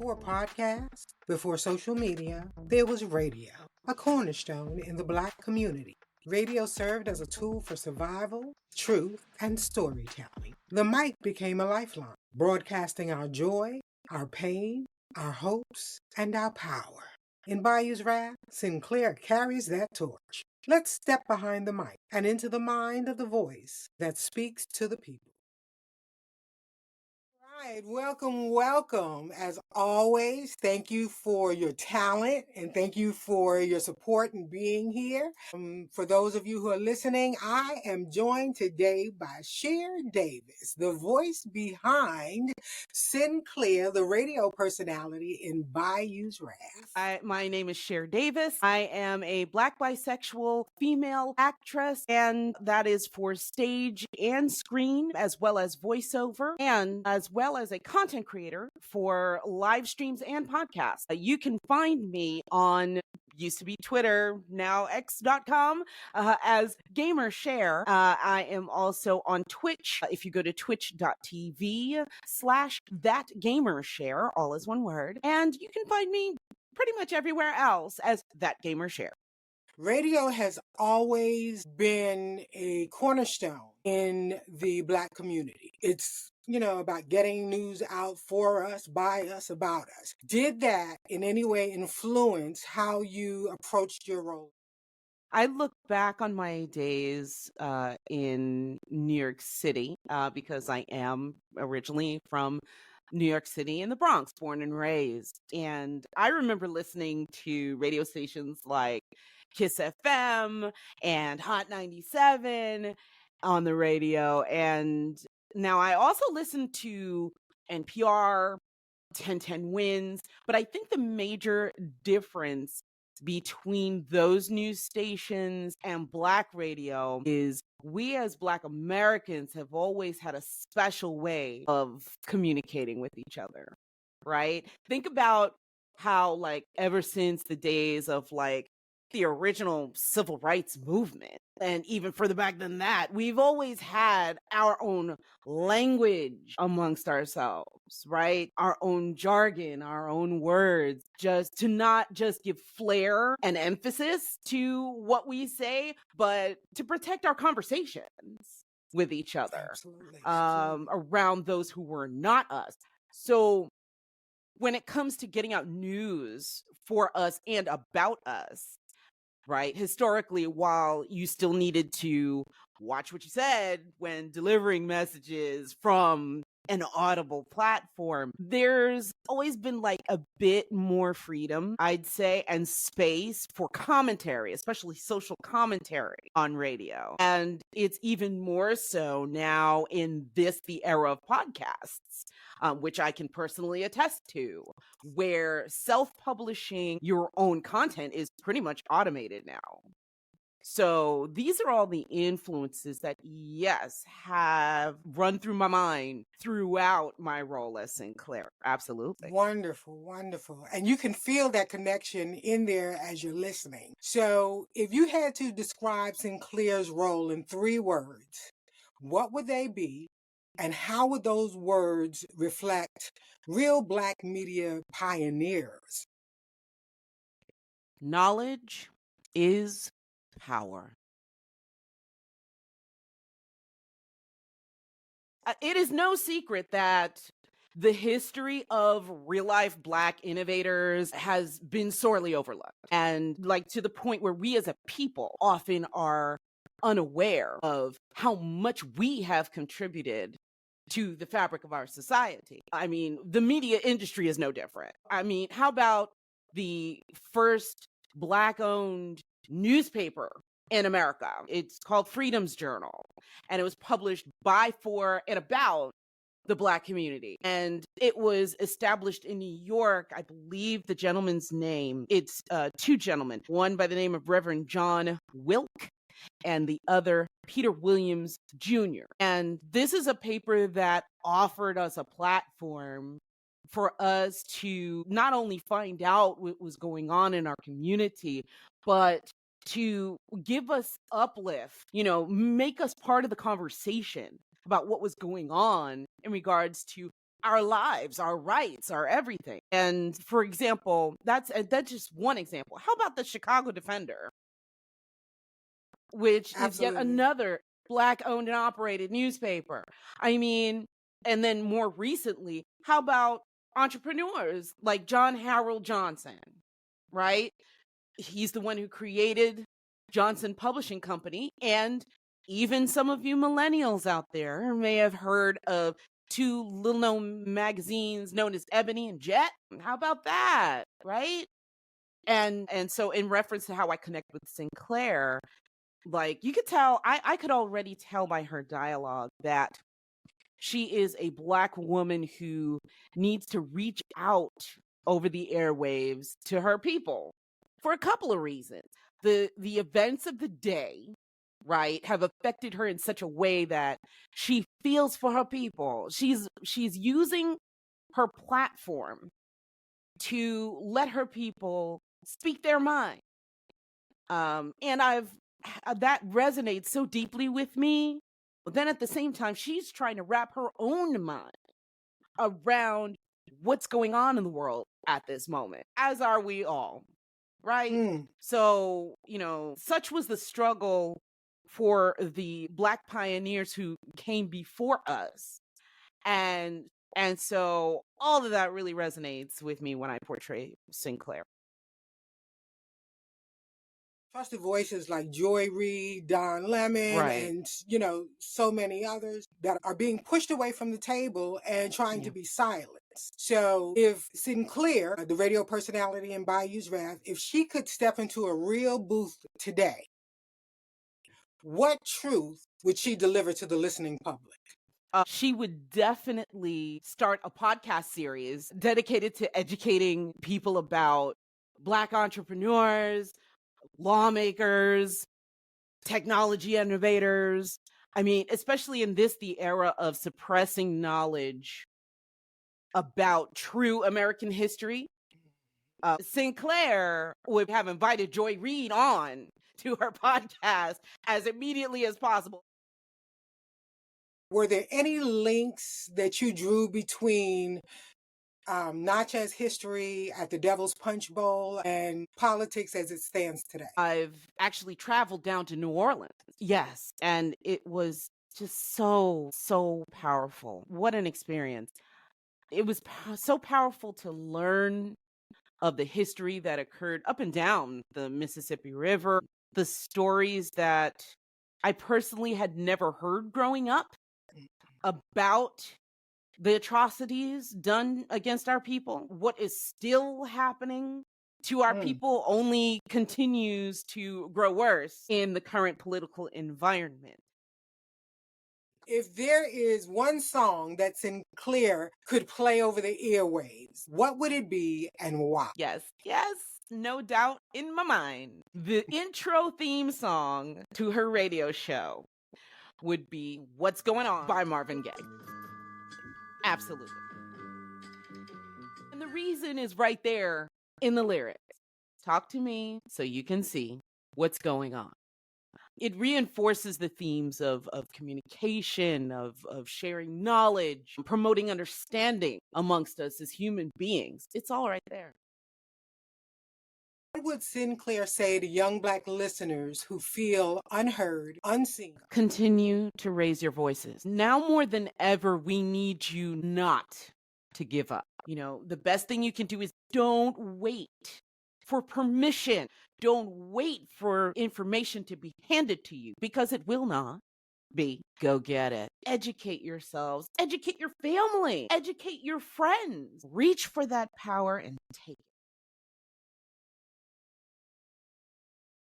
Before podcasts, before social media, there was radio, a cornerstone in the Black community. Radio served as a tool for survival, truth, and storytelling. The mic became a lifeline, broadcasting our joy, our pain, our hopes, and our power. In Bayou's Wrath, Sinclair carries that torch. Let's step behind the mic and into the mind of the voice that speaks to the people. Right, welcome. As always, thank you for your talent and thank you for your support in being here. For those of you who are listening, I am joined today by Cher Davis, the voice behind Sinclair, the radio personality in Bayou's Wrath. My name is Cher Davis. I am a Black bisexual female actress, and that is for stage and screen, as well as voiceover, and as well as a content creator for live streams and podcasts. You can find me on used to be Twitter, now x.com, as Gamer Cher. I am also on Twitch. If you go to twitch.tv/thatgamershare, all is one word, and you can find me pretty much everywhere else as That Gamer Cher. Radio has always been a cornerstone in the Black community. It's, about getting news out for us, by us, about us. Did that in any way influence how you approached your role? I look back on my days in New York City because I am originally from New York City in the Bronx, born and raised. And I remember listening to radio stations like Kiss FM and Hot 97 on the radio. And now I also listen to NPR, 1010 Wins, but I think the major difference between those news stations and Black radio is we as Black Americans have always had a special way of communicating with each other, right? Think about how, ever since the days of, the original civil rights movement, and even further back than that, we've always had our own language amongst ourselves, right? Our own jargon, our own words, just to not just give flair and emphasis to what we say, but to protect our conversations with each other. Absolutely. Around those who were not us. So when it comes to getting out news for us and about us, right? Historically, while you still needed to watch what you said when delivering messages from an audible platform, there's always been a bit more freedom, I'd say, and space for commentary, especially social commentary on radio. And it's even more so now in the era of podcasts. Which I can personally attest to, where self-publishing your own content is pretty much automated now. So these are all the influences that, yes, have run through my mind throughout my role as Sinclair. Absolutely. Wonderful. And you can feel that connection in there as you're listening. So if you had to describe Sinclair's role in 3 words, what would they be? And how would those words reflect real Black media pioneers? Knowledge is power. It is no secret that the history of real life Black innovators has been sorely overlooked. And to the point where we as a people often are unaware of how much we have contributed to the fabric of our society. I mean, the media industry is no different. I mean, how about the first Black-owned newspaper in America? It's called Freedom's Journal, and it was published by, for, and about the Black community. And it was established in New York. I believe the gentleman's name, it's 2 gentlemen, one by the name of Reverend John Wilk, and the other Peter Williams Jr. And this is a paper that offered us a platform for us to not only find out what was going on in our community, but to give us uplift, make us part of the conversation about what was going on in regards to our lives, our rights, our everything. And for example, that's just one example. How about the Chicago Defender, which is yet Absolutely. another Black owned and operated newspaper? I mean, and then more recently, how about entrepreneurs like John Harold Johnson, right? He's the one who created Johnson Publishing Company. And even some of you millennials out there may have heard of two little known magazines known as Ebony and Jet. How about that? Right. And so in reference to how I connect with Sinclair, like you could tell, I could already tell by her dialogue that she is a Black woman who needs to reach out over the airwaves to her people for a couple of reasons. The events of the day, right, have affected her in such a way that she feels for her people. She's using her platform to let her people speak their mind. And that resonates so deeply with me. But then at the same time, she's trying to wrap her own mind around what's going on in the world at this moment, as are we all, right? So, such was the struggle for the Black pioneers who came before us. And so all of that really resonates with me when I portray Sinclair. Trusted voices like Joy Reid, Don Lemon, Right. and, so many others that are being pushed away from the table and trying to be silenced. So if Sinclair, the radio personality in Bayou's Wrath, if she could step into a real booth today, what truth would she deliver to the listening public? She would definitely start a podcast series dedicated to educating people about Black entrepreneurs, lawmakers, technology innovators. I mean, especially in the era of suppressing knowledge about true American history. Sinclair would have invited Joy Reid on to her podcast as immediately as possible. Were there any links that you drew between Natchez history at the Devil's Punch Bowl and politics as it stands today? I've actually traveled down to New Orleans. Yes. And it was just so powerful. What an experience. It was so powerful to learn of the history that occurred up and down the Mississippi River, the stories that I personally had never heard growing up about the atrocities done against our people. What is still happening to our people only continues to grow worse in the current political environment. If there is one song that Sinclair could play over the airwaves, what would it be and why? Yes, no doubt in my mind. The intro theme song to her radio show would be What's Going On by Marvin Gaye. Absolutely. And the reason is right there in the lyrics. Talk to me so you can see what's going on. It reinforces the themes of communication, of sharing knowledge, promoting understanding amongst us as human beings. It's all right there. What would Sinclair say to young Black listeners who feel unheard, unseen? Continue to raise your voices. Now more than ever, we need you not to give up. The best thing you can do is don't wait for permission. Don't wait for information to be handed to you, because it will not be. Go get it. Educate yourselves. Educate your family. Educate your friends. Reach for that power and take it.